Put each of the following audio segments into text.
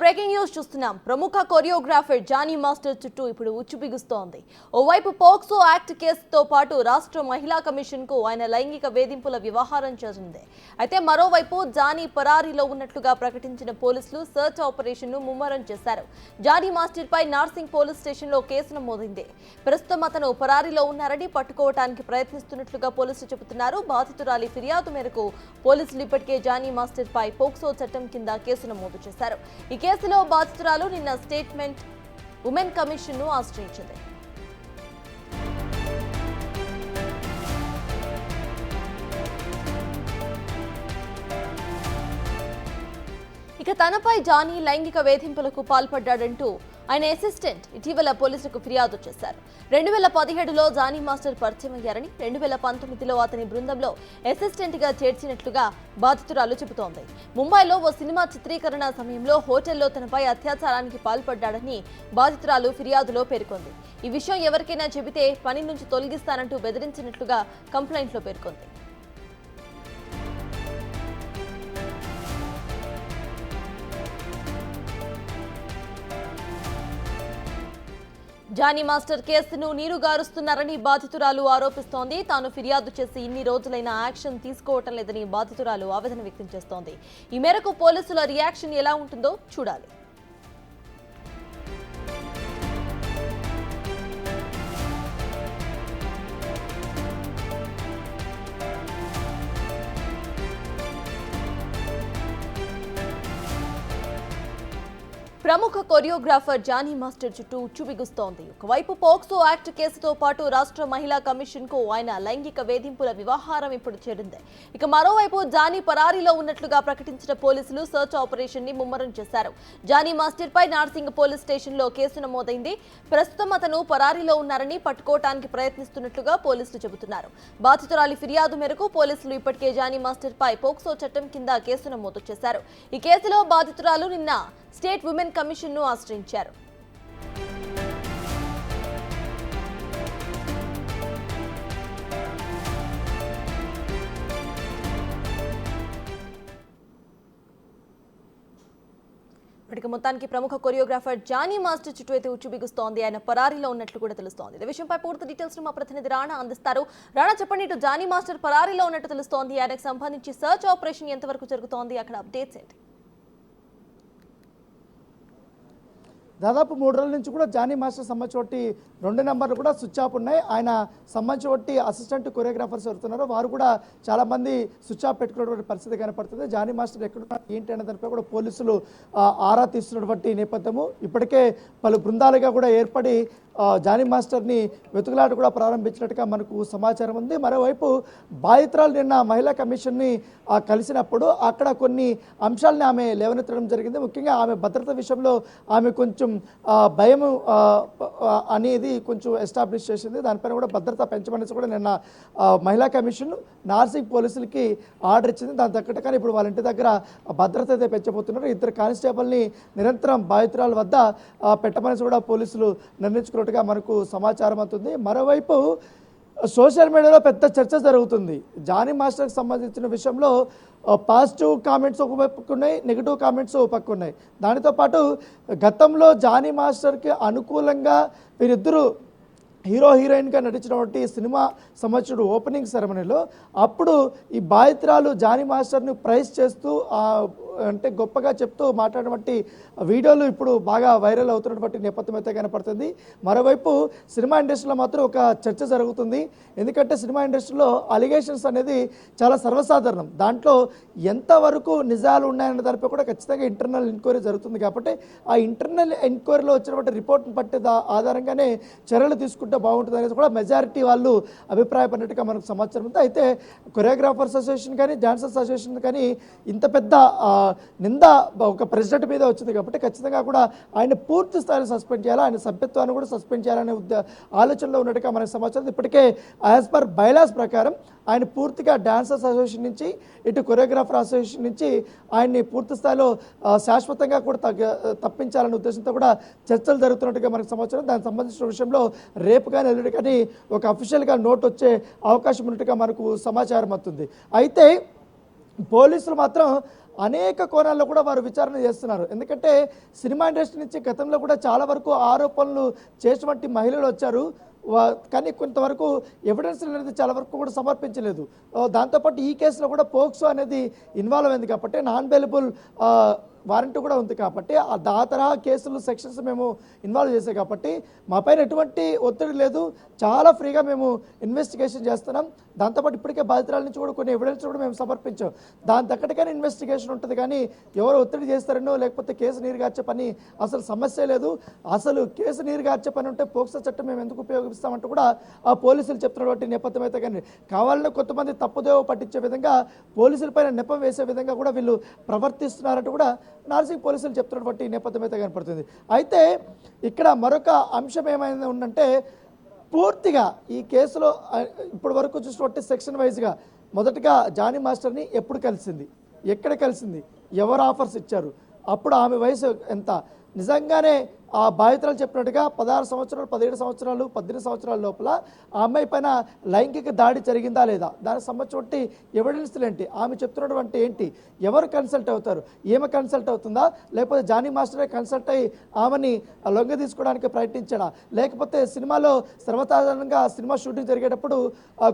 Breaking news చూస్తున్నాం. ప్రముఖ choreographer Johnny master చుట్టూ ఇప్పుడు ఉచ్చు బిగుస్తోంది. ఓవైపు పోక్సో యాక్ట్ కేసుతో పాటు రాష్ట్ర మహిళా కమిషన్ కు ఆయన లైంగిక వేధింపుల వ్యవహారం చేరింది. అయితే మరోవైపు జానీ పరారీలో ఉన్నట్లుగా ప్రకటించిన పోలీసులు సర్చ్ ఆపరేషన్ ను ముమ్మరం చేశారు. జానీ మాస్టర్ పై నార్సింగ్ పోలీస్ స్టేషన్ లో కేసు నమోదైంది. ప్రస్తుతం అతను పరారీలో ఉన్నారని పట్టుకోవడానికి ప్రయత్నిస్తున్నట్లుగా పోలీసులు చెబుతున్నారు. బాధితురాలి ఫిర్యాదు మేరకు పోలీసులు ఇప్పటికే జానీ మాస్టర్ పై పోక్సో చట్టం కింద కేసు నమోదు చేశారు. ఈ కేసులో బాధితురాలు నిన్న స్టేట్మెంట్ ఉమెన్ కమిషన్ ను ఆశ్రయించింది. ఇక తనపై జానీ లైంగిక వేధింపులకు పాల్పడ్డాడంటూ ఆయన అసిస్టెంట్ ఇటీవల పోలీసులకు ఫిర్యాదు చేశారు. 2017లో జానీ మాస్టర్ పరిచయం అయ్యారని, 2019లో అతని బృందంలో అసిస్టెంట్ గా చేర్చినట్లుగా బాధితురాలు చెబుతోంది. ముంబైలో ఓ సినిమా చిత్రీకరణ సమయంలో హోటల్లో తనపై అత్యాచారానికి పాల్పడ్డాడని బాధితురాలు ఫిర్యాదులో పేర్కొంది. ఈ విషయం ఎవరికైనా చెబితే పని నుంచి తొలగిస్తానంటూ బెదిరించినట్లుగా కంప్లైంట్లో పేర్కొంది. జానీ మాస్టర్ కేసును నీరుగారుస్తున్నారని బాధితురాలు ఆరోపిస్తోంది. తాను ఫిర్యాదు చేసి ఇన్ని రోజులైనా యాక్షన్ తీసుకోవటం లేదని బాధితురాలు ఆవేదన వ్యక్తం చేస్తోంది. ఈ మేరకు పోలీసుల రియాక్షన్ ఎలా ఉంటుందో చూడాలి. ప్రముఖ కొరియోగ్రాఫర్ జానీ మాస్టర్ చుట్టూ ఉచ్చు బిగుస్తోంది. ఒకవైపు పోక్సో యాక్ట్ కేసుతో పాటు రాష్ట్ర మహిళా కమిషన్ కు ఆయన లైంగిక వేధింపుల వ్యవహారం ఇప్పుడు చేరింది. ఇక మరోవైపు జానీ పరారీలో ఉన్నట్లుగా ప్రకటించిన పోలీసులు సర్చ్ ఆపరేషన్ ని ముమ్మరం చేశారు. జానీ మాస్టర్ పై నార్సింగ్ పోలీస్ స్టేషన్ లో కేసు నమోదైంది. ప్రస్తుతం అతను పరారీలో ఉన్నారని పట్టుకోవడానికి ప్రయత్నిస్తున్నట్లుగా పోలీసులు చెబుతున్నారు. బాధితురాలి ఫిర్యాదు మేరకు పోలీసులు ఇప్పటికే జానీ మాస్టర్ పై పోక్సో చట్టం కింద కేసు నమోదు చేశారు. ఈ కేసులో బాధితురాలు నిన్న స్టేట్ ఉమెన్ కమిషన్ ను ఆశ్రయించారు. మొత్తానికి ప్రముఖ కొరియోగ్రాఫర్ జానీ మాస్టర్ చుట్టూ అయితే ఉచ్చు బిగుస్తోంది. ఆయన పరారీలో ఉన్నట్లు కూడా తెలుస్తోంది. ఈ విషయంపై పూర్తి డీటెయిల్స్ మా ప్రతినిధి రాణా అందిస్తారు. రాణా, చెప్పండి, ఇటు జానీ మాస్టర్ పరారీలో ఉన్నట్టు తెలుస్తోంది. ఆయనకు సంబంధించి సర్చ్ ఆపరేషన్ ఎంతవరకు జరుగుతోంది, అక్కడ అప్డేట్స్ ఏంటి? దాదాపు 3 రోజుల నుంచి కూడా జానీ మాస్టర్ సంబంధించి 2 నెంబర్లు కూడా స్విచ్ ఆఫ్ ఉన్నాయి. ఆయన సంబంధించి అసిస్టెంట్ కొరియోగ్రాఫర్స్ ఎవరుతున్నారో వారు కూడా చాలామంది స్విచ్ ఆఫ్ పెట్టుకున్నటువంటి పరిస్థితి కనపడుతుంది. జానీ మాస్టర్ ఎక్కడున్నారు ఏంటి అనే దానిపై కూడా పోలీసులు ఆరా తీస్తున్నటువంటి నేపథ్యము. ఇప్పటికే పలు బృందాలుగా కూడా ఏర్పడి జానీ మాస్టర్ని వెతుకులాట కూడా ప్రారంభించినట్టుగా మనకు సమాచారం ఉంది. మరోవైపు బాధితురాలు నిన్న మహిళా కమిషన్ని కలిసినప్పుడు అక్కడ కొన్ని అంశాలని ఆమె లేవనెత్తడం జరిగింది. ముఖ్యంగా ఆమె భద్రత విషయంలో ఆమె కొంచెం భయం అనేది కొంచెం ఎస్టాబ్లిష్ చేసింది. దానిపైన కూడా భద్రత పెంచమనేసి కూడా నిన్న మహిళా కమిషన్ నార్సింగ్ పోలీసులకి ఆర్డర్ ఇచ్చింది. దాని తగ్గట్టుగానే ఇప్పుడు వాళ్ళ ఇంటి దగ్గర భద్రత అయితే పెంచబోతున్నారు. 2 కానిస్టేబుల్ని నిరంతరం బాధితురాల వద్ద పెట్టమనేసి కూడా పోలీసులు నిర్ణయించుకున్నట్టుగా మనకు సమాచారం అవుతుంది. మరోవైపు సోషల్ మీడియాలో పెద్ద చర్చ జరుగుతుంది. జానీ మాస్టర్కి సంబంధించిన విషయంలో పాజిటివ్ కామెంట్స్ ఒక పక్క ఉన్నాయి, నెగిటివ్ కామెంట్స్ ఒక పక్క ఉన్నాయి. దానితో పాటు గతంలో జానీ మాస్టర్కి అనుకూలంగా వీరిద్దరూ హీరో హీరోయిన్గా నటించినటువంటి సినిమా సంవత్సరం ఓపెనింగ్ సెరమనీలో అప్పుడు ఈ బాధితురాలు జానీ మాస్టర్ని ప్రైజ్ చేస్తూ అంటే గొప్పగా చెప్తూ మాట్లాడినటువంటి వీడియోలు ఇప్పుడు బాగా వైరల్ అవుతున్నటువంటి నేపథ్యం అయితే కనపడుతుంది. మరోవైపు సినిమా ఇండస్ట్రీలో మాత్రం ఒక చర్చ జరుగుతుంది. ఎందుకంటే సినిమా ఇండస్ట్రీలో అలిగేషన్స్ అనేది చాలా సర్వసాధారణం. దాంట్లో ఎంతవరకు నిజాలు ఉన్నాయన్న దానిపై కూడా ఖచ్చితంగా ఇంటర్నల్ ఎంక్వైరీ జరుగుతుంది. కాబట్టి ఆ ఇంటర్నల్ ఎంక్వైరీలో వచ్చినటువంటి రిపోర్ట్ని పట్టే ఆధారంగానే చర్యలు తీసుకుంటే బాగుంటుంది అనేది కూడా మెజారిటీ వాళ్ళు అభిప్రాయపడినట్టుగా మనకు సమాచారం ఉంది. అయితే కొరియోగ్రాఫర్స్ అసోసియేషన్ కానీ డాన్సర్స్ అసోసియేషన్ కానీ ఇంత పెద్ద నింద ఒక ప్రెసిడెంట్ మీద వచ్చింది కాబట్టి ఖచ్చితంగా కూడా ఆయన పూర్తి స్థాయిలో సస్పెండ్ చేయాలి, ఆయన సభ్యత్వాన్ని కూడా సస్పెండ్ చేయాలనే ఆలోచనలో ఉన్నట్టుగా మనకు సమాచారం. ఇప్పటికే యాజ్ పర్ బైలాస్ ప్రకారం ఆయన పూర్తిగా డాన్సర్స్ అసోసియేషన్ నుంచి ఇటు కొరియోగ్రాఫర్ అసోసియేషన్ నుంచి ఆయన్ని పూర్తి స్థాయిలో శాశ్వతంగా కూడా తప్పించాలనే ఉద్దేశంతో కూడా చర్చలు జరుగుతున్నట్టుగా మనకు సమాచారం. దానికి సంబంధించిన విషయంలో రేపు కానీ ఎల్లుండి కానీ ఒక అఫీషియల్గా నోట్ వచ్చే అవకాశం ఉన్నట్టుగా మనకు సమాచారం అవుతుంది. అయితే పోలీసులు మాత్రం అనేక కోణాల్లో కూడా వారు విచారణ చేస్తున్నారు. ఎందుకంటే సినిమా ఇండస్ట్రీ నుంచి గతంలో కూడా చాలా వరకు ఆరోపణలు చేసినటువంటి మహిళలు వచ్చారు. కానీ కొంతవరకు ఎవిడెన్స్ అనేది చాలా వరకు కూడా సమర్పించలేదు. దాంతోపాటు ఈ కేసులో కూడా పోక్సో అనేది ఇన్వాల్వ్ అయింది కాబట్టి నాన్ బెయిలబుల్ వారెంట్ కూడా ఉంది కాబట్టి ఆ తరహా కేసులు సెక్షన్స్ మేము ఇన్వాల్వ్ చేసాం కాబట్టి మా పైన ఎటువంటి ఒత్తిడి లేదు, చాలా ఫ్రీగా మేము ఇన్వెస్టిగేషన్ చేస్తున్నాం. దాంతోపాటు ఇప్పటికే బాధితురాల నుంచి కూడా కొన్ని ఎవిడెన్స్ కూడా మేము సమర్పించాం. దాని తగ్గట్టుగానే ఇన్వెస్టిగేషన్ ఉంటుంది కానీ ఎవరు ఒత్తిడి చేస్తారనో లేకపోతే కేసు నీరుగార్చే పని అసలు సమస్య లేదు. అసలు కేసు నీరుగార్చే పని ఉంటే పోక్సో చట్టం మేము ఎందుకు ఉపయోగిస్తామంటూ కూడా ఆ పోలీసులు చెప్తున్నటువంటి నేపథ్యం అయితే కానీ కావాలని కొంతమంది తప్పుదేవ పట్టించే విధంగా పోలీసులపైన నెపం వేసే విధంగా కూడా వీళ్ళు ప్రవర్తిస్తున్నారంటూ కూడా నార్సింగ్ పోలీసులు చెప్తున్నటువంటి నేపథ్యం అయితే కనపడుతుంది. అయితే ఇక్కడ మరొక అంశం ఏమైనా ఉందంటే పూర్తిగా ఈ కేసులో ఇప్పటి వరకు చూసినటువంటి సెక్షన్ వైజ్గా మొదటగా జానీ మాస్టర్ని ఎప్పుడు కలిసింది, ఎక్కడ కలిసింది, ఎవరు ఆఫర్స్ ఇచ్చారు, అప్పుడు ఆమె వయసు ఎంత, నిజంగానే ఆ బాధితురాలు చెప్పినట్టుగా 16 సంవత్సరాలు 17 సంవత్సరాలు 18 సంవత్సరాల లోపల ఆ అమ్మాయి పైన లైంగిక దాడి జరిగిందా లేదా, దానికి సంబంధించి ఎవిడెన్స్లు ఏంటి, ఆమె చెప్తున్నటువంటి ఏంటి, ఎవరు కన్సల్ట్ అవుతారు, ఈమె కన్సల్ట్ అవుతుందా లేకపోతే జానీ మాస్టరే కన్సల్ట్ అయ్యి ఆమెని లొంగ తీసుకోవడానికి ప్రయత్నించాడా, లేకపోతే సినిమాలో సర్వసాధారణంగా సినిమా షూటింగ్ జరిగేటప్పుడు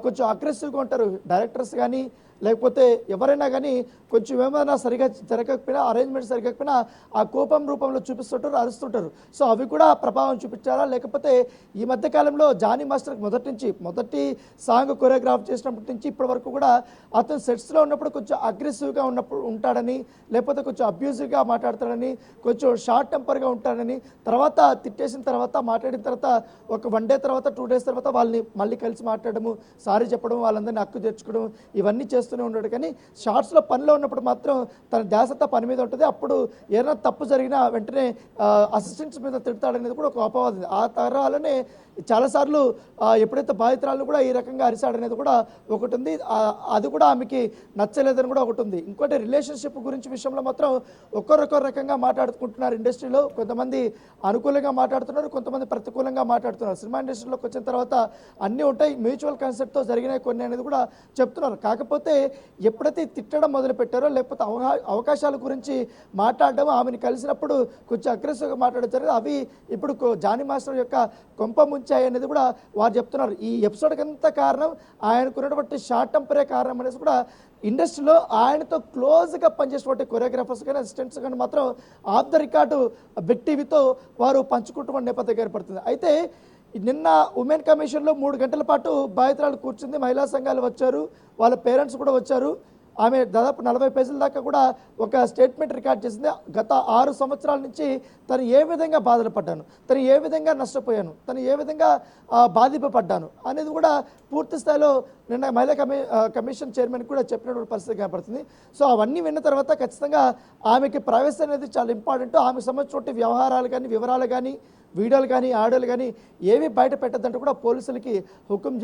కొంచెం అగ్రెసివ్గా ఉంటారు డైరెక్టర్స్ కానీ లేకపోతే ఎవరైనా కానీ కొంచెం ఏమైనా సరిగా జరగకపోయినా అరేంజ్మెంట్ సరిగకపోయినా ఆ కోపం రూపంలో చూపిస్తుంటారు, అరుస్తుంటారు. సో అవి కూడా ప్రభావం చూపించారా, లేకపోతే ఈ మధ్యకాలంలో జానీ మాస్టర్ మొదటి సాంగ్ కొరియోగ్రాఫ్ చేసినప్పటి నుంచి ఇప్పటి వరకు కూడా అతను సెట్స్లో ఉన్నప్పుడు కొంచెం అగ్రెసివ్గా ఉంటాడని లేకపోతే కొంచెం అబ్యూజివ్గా మాట్లాడతాడని కొంచెం షార్ట్ టెంపర్గా ఉంటాడని తర్వాత తిట్టేసిన తర్వాత మాట్లాడిన తర్వాత ఒక 1 డే తర్వాత 2 డేస్ తర్వాత వాళ్ళని మళ్ళీ కలిసి మాట్లాడము, సారీ చెప్పడం, వాళ్ళందరినీ హక్కు తెచ్చుకోవడం ఇవన్నీ చేస్తూనే ఉంటాడు. కానీ షార్ట్స్లో పనిలో ఉన్నప్పుడు మాత్రం తన ధ్యాసత పని మీద ఉంటుంది. అప్పుడు ఏదైనా తప్పు జరిగినా వెంటనే అసిస్టెంట్స్ మీద తిడతాడనేది కూడా ఒక అపవాదం. ఆ తరాలనే చాలాసార్లు ఎప్పుడైతే బాధితురాలను కూడా ఈ రకంగా అరిశాడనేది కూడా ఒకటి ఉంది. అది కూడా ఆమెకి నచ్చలేదని కూడా ఒకటి ఉంది. ఇంకోటి రిలేషన్షిప్ గురించి విషయంలో మాత్రం ఒక్కొక్కరు రకంగా మాట్లాడుకుంటున్నారు ఇండస్ట్రీలో. కొంతమంది అనుకూలంగా మాట్లాడుతున్నారు, కొంతమంది ప్రతికూలంగా మాట్లాడుతున్నారు. సినిమా ఇండస్ట్రీలోకి వచ్చిన తర్వాత అన్నీ ఉంటాయి, మ్యూచువల్ కన్సెప్ట్తో జరిగినాయి కొన్ని అనేది కూడా చెప్తున్నారు. కాకపోతే ఎప్పుడైతే తిట్టడం మొదలుపెట్టారో లేకపోతే అవకాశాల గురించి మాట్లాడడం, ఆమెను కలిసినప్పుడు కొంచెం అగ్రెసివ్గా మాట్లాడతారు, అవి ఇప్పుడు జానీ మాస్టర్ యొక్క కొంప ముంచాయి అనేది కూడా వారు చెప్తున్నారు. ఈ ఎపిసోడ్కి అంతా కారణం ఆయనకున్నటువంటి షార్ట్ టెంపరే కారణం అనేసి కూడా ఇండస్ట్రీలో ఆయనతో క్లోజ్గా పనిచేసినటువంటి కొరియోగ్రాఫర్స్ కానీ అసిస్టెంట్స్ కానీ మాత్రం ఆఫ్ ద రికార్డు బిగ్ టీవీతో వారు పంచుకుంటున్న నేపథ్యం ఏర్పడుతుంది. అయితే నిన్న ఉమెన్ కమిషన్లో 3 గంటల పాటు బాధితురాలు కూర్చుంది, మహిళా సంఘాలు వచ్చారు, వాళ్ళ పేరెంట్స్ కూడా వచ్చారు. ఆమె దాదాపు 40 పేజీల దాకా కూడా ఒక స్టేట్మెంట్ రికార్డ్ చేసింది. గత 6 సంవత్సరాల నుంచి తను ఏ విధంగా బాధలు పడ్డాను, తను ఏ విధంగా నష్టపోయాను, తను ఏ విధంగా బాధింపబడ్డాను అనేది కూడా పూర్తి స్థాయిలో నిన్న మహిళా కమిషన్ చైర్మన్ కూడా చెప్పినటువంటి పరిస్థితి కనపడుతుంది. సో అవన్నీ విన్న తర్వాత ఖచ్చితంగా ఆమెకి ప్రైవసీ అనేది చాలా ఇంపార్టెంట్. ఆమెకు సంబంధించిన వ్యవహారాలు కానీ వివరాలు కానీ వీడియోలు కానీ ఆడియోలు కానీ ఏవి బయట పెట్టద్దంటూ కూడా పోలీసులకి హుకుం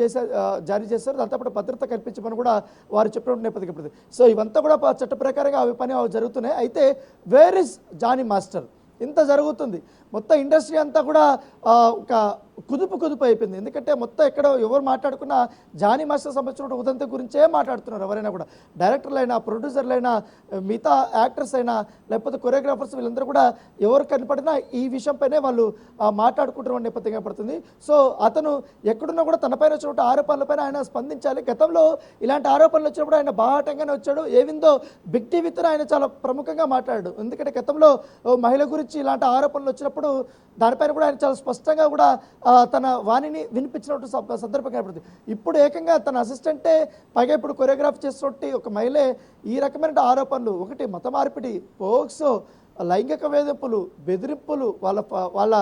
జారీ చేశారు. దాంతోపాటు భద్రత కల్పించమని కూడా వారు చెప్పినప్పుడు నేపథ్యం. సో ఇవంతా కూడా చట్ట ప్రకారంగా అవి జరుగుతున్నాయి. అయితే వేర్ ఇస్ జానీ మాస్టర్? ఇంత జరుగుతుంది, మొత్తం ఇండస్ట్రీ అంతా కూడా ఒక కుదుపు అయిపోయింది. ఎందుకంటే మొత్తం ఎక్కడ ఎవరు మాట్లాడుకున్నా జానీ మాస్టర్ సంబంధించిన ఉదంతం గురించే మాట్లాడుతున్నారు. ఎవరైనా కూడా డైరెక్టర్లైనా ప్రొడ్యూసర్లైనా మిగతా యాక్టర్స్ అయినా లేకపోతే కొరియోగ్రాఫర్స్ వీళ్ళందరూ కూడా ఎవరు కనపడినా ఈ విషయంపైనే వాళ్ళు మాట్లాడుకుంటున్న నేపథ్యం పడుతుంది. సో అతను ఎక్కడున్నా కూడా తనపైన వచ్చినటువంటి ఆరోపణలపైన ఆయన స్పందించాలి. గతంలో ఇలాంటి ఆరోపణలు వచ్చినప్పుడు ఆయన బాహాటంగానే వచ్చాడు. ఏవిందో బిగ్ టీవీతో ఆయన చాలా ప్రముఖంగా మాట్లాడాడు. ఎందుకంటే గతంలో మహిళ గురించి ఇలాంటి ఆరోపణలు వచ్చినప్పుడు దానిపైన కూడా ఆయన చాలా స్పష్టంగా కూడా తన వాణిని వినిపించినటువంటి సందర్భం కనపడుతుంది. ఇప్పుడు ఏకంగా తన అసిస్టెంటే పైగా ఇప్పుడు కొరియోగ్రాఫ్ చేసినటువంటి ఒక మహిళే ఈ రకమైన ఆరోపణలు, ఒకటి మత మార్పిడి, పోక్సో, లైంగిక వేధింపులు, బెదిరింపులు, వాళ్ళ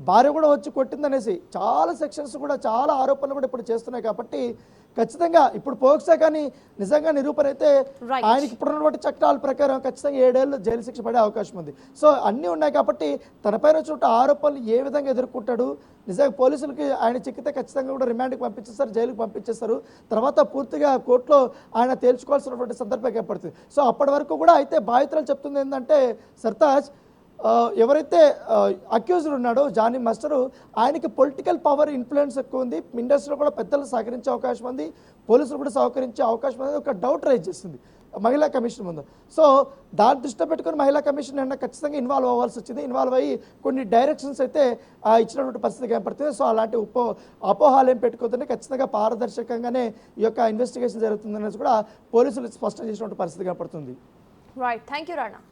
భార్య కూడా వచ్చి కొట్టిందనేసి చాలా సెక్షన్స్ కూడా చాలా ఆరోపణలు కూడా ఇప్పుడు చేస్తున్నాయి. కాబట్టి ఖచ్చితంగా ఇప్పుడు పోక్సో కానీ నిజంగా నిరూపణ అయితే ఆయనకి ఇప్పుడున్నటువంటి చట్టాల ప్రకారం ఖచ్చితంగా 7 ఏళ్ళు జైలు శిక్ష పడే అవకాశం ఉంది. సో అన్నీ ఉన్నాయి కాబట్టి తనపైన చూడ ఆరోపణలు ఏ విధంగా ఎదుర్కొంటాడు, నిజంగా పోలీసులకి ఆయన చిక్కితే ఖచ్చితంగా కూడా రిమాండ్కి పంపించేస్తారు, జైలుకి పంపించేస్తారు. తర్వాత పూర్తిగా కోర్టులో ఆయన తేల్చుకోవాల్సినటువంటి సందర్భం ఏర్పడుతుంది. సో అప్పటి వరకు కూడా అయితే బాధితులు చెప్తుంది ఏంటంటే సర్తాజ్ ఎవరైతే అక్యూజ్డ్ ఉన్నాడో జానీ మాస్టరు, ఆయనకి పొలిటికల్ పవర్ ఇన్ఫ్లుయెన్స్ ఎక్కువ ఉంది, ఇండస్ట్రీలో కూడా పెద్దలు సహకరించే అవకాశం ఉంది, పోలీసులు కూడా సహకరించే అవకాశం ఉంది, ఒక డౌట్ రైజ్ చేస్తుంది మహిళా కమిషన్ ముందు. సో దాన్ని దృష్టిలో పెట్టుకుని మహిళా కమిషన్ అన్న ఖచ్చితంగా ఇన్వాల్వ్ అవ్వాల్సి వచ్చింది. ఇన్వాల్వ్ అయ్యి కొన్ని డైరెక్షన్స్ అయితే ఇచ్చినటువంటి పరిస్థితి కనపడుతుంది. సో అలాంటి అపోహాలు ఏం పెట్టుకోవద్దని, ఖచ్చితంగా పారదర్శకంగానే ఈ యొక్క ఇన్వెస్టిగేషన్ జరుగుతుందనేది కూడా పోలీసులు స్పష్టం చేసినటువంటి పరిస్థితి కనపడుతుంది. Right, thank you Rana.